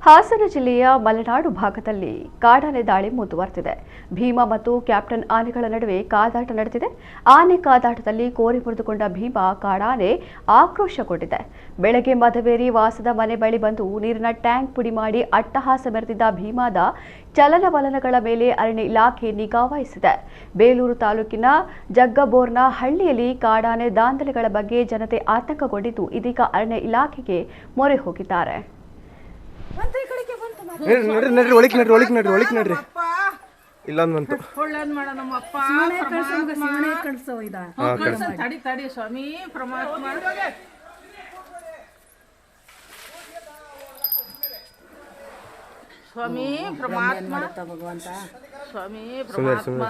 ಹಾಸನ ಜಿಲ್ಲೆಯ ಮಲೆನಾಡು ಭಾಗದಲ್ಲಿ ಕಾಡಾನೆ ದಾಳಿ ಮುಂದುವರೆದಿದೆ. ಭೀಮ ಮತ್ತು ಕ್ಯಾಪ್ಟನ್ ಆನೆಗಳ ನಡುವೆ ಕಾದಾಟ ನಡೆದಿದೆ. ಆನೆ ಕಾದಾಟದಲ್ಲಿ ಕೋರಿ ಮುರಿದುಕೊಂಡ ಭೀಮ ಕಾಡಾನೆ ಆಕ್ರೋಶಗೊಂಡಿದೆ. ಬೆಳಗ್ಗೆ ಮಧವೇರಿ ವಾಸದ ಮನೆ ಬಳಿ ಬಂದು ನೀರಿನ ಟ್ಯಾಂಕ್ ಪುಡಿ ಮಾಡಿ ಅಟ್ಟಹಾಸ ಮೆರೆದಿದ್ದ ಭೀಮಾದ ಚಲನವಲನಗಳ ಮೇಲೆ ಅರಣ್ಯ ಇಲಾಖೆ ನಿಗಾ ವಹಿಸಿದೆ. ಬೇಲೂರು ತಾಲೂಕಿನ ಜಗ್ಗಬೋರ್ನ ಹಳ್ಳಿಯಲ್ಲಿ ಕಾಡಾನೆ ದಾಂಧಲೆಗಳ ಬಗ್ಗೆ ಜನತೆ ಆತಂಕಗೊಂಡಿದ್ದು ಇದೀಗ ಅರಣ್ಯ ಇಲಾಖೆಗೆ ಮೊರೆ ಹೋಗಿದ್ದಾರೆ. ಇಲ್ಲಂತೂ ತಡಿ ಸ್ವಾಮಿ ಪರಮಾತ್ಮ ಸ್ವಾಮಿ ಪರಮಾತ್ಮ ಭಗವಂತ ಸ್ವಾಮಿ ಪರಮಾತ್ಮ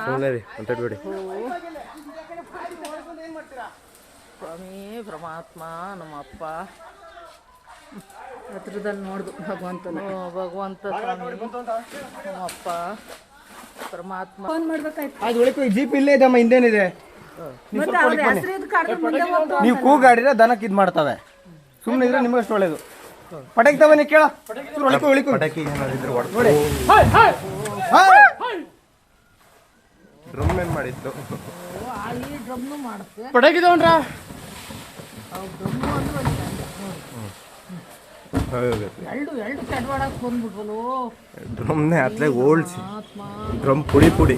ಸ್ವಾಮಿ ಪರಮಾತ್ಮ ನಮ್ಮಪ್ಪ ಹತ್ರದಲ್ಲಿ ನೋಡ್ದು ಭಗವಂತ ಸ್ವಾಮಿ ನಮ್ಮಪ್ಪ ಪರಮಾತ್ಮ ಫೋನ್ ಮಾಡ್ಬೇಕಾಯ್ತು. ಜೀಪ್ ಇಲ್ಲೇ ಇದಮ್ಮ, ಹಿಂದೇನಿದೆ ನೀವು ಕೂಗಾಡಿದ್ರೆ ದನಕ್ಕೆ ಇದು ಮಾಡ್ತವೆ. ಸುಮ್ಮನೆ ಇದ್ರೆ ನಿಮಗಷ್ಟು ಒಳ್ಳೇದು. ಪಟಾಕಿ ತವನಿ ಕೇಳ ಪಟಾಕಿ ನೋಡಿ ಡ್ರಮ್ ಏನ್ ಮಾಡಿತ್ತು ಪಟಾಕಿ ತಗೊಂಡ್ರ ಡ್ರಮ್ನೇ ಅತ್ಲಾಗ ಓಲ್ಸಿ ಡ್ರಮ್ ಪುಡಿ ಪುಡಿ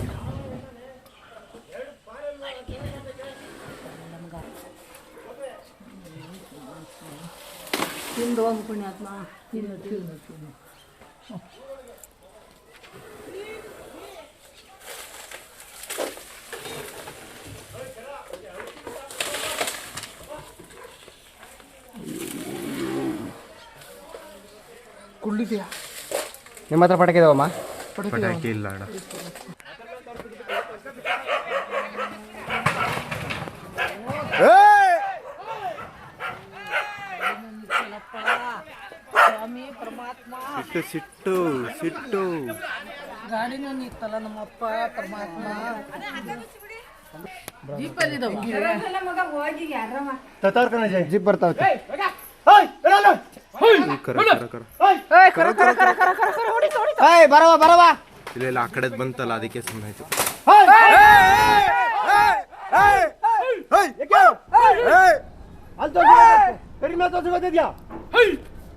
ಪುಣ್ಯಾತ್ಮ ಕುಳ್ಳಿದೆಯಾ ನಿಮ್ಮ ಹತ್ರ ಪಟಾಕಿ ಇದಾವಮ್ಮ? ಪಟಾಕಿ ಇಲ್ಲ ಅಣ್ಣ. ಸ್ವಾಮಿ ಪರಮಾತ್ಮ ಸಿಟ್ಟು ಸಿಟ್ಟು ಗಾಡಿನೂ ನಿತ್ತಲ್ಲ ನಮ್ಮಪ್ಪ ಪರಮಾತ್ಮ. ಜೀಪ್ ಬರ್ತಾವ. ಬರವ ಇಲ್ಲ ಆ ಕಡೆ ಬಂತಲ್ಲ, ಅದಕ್ಕೆ ಸುಮ್ಮನೆ ಆಯ್ತು. ಕಡಿಮೆ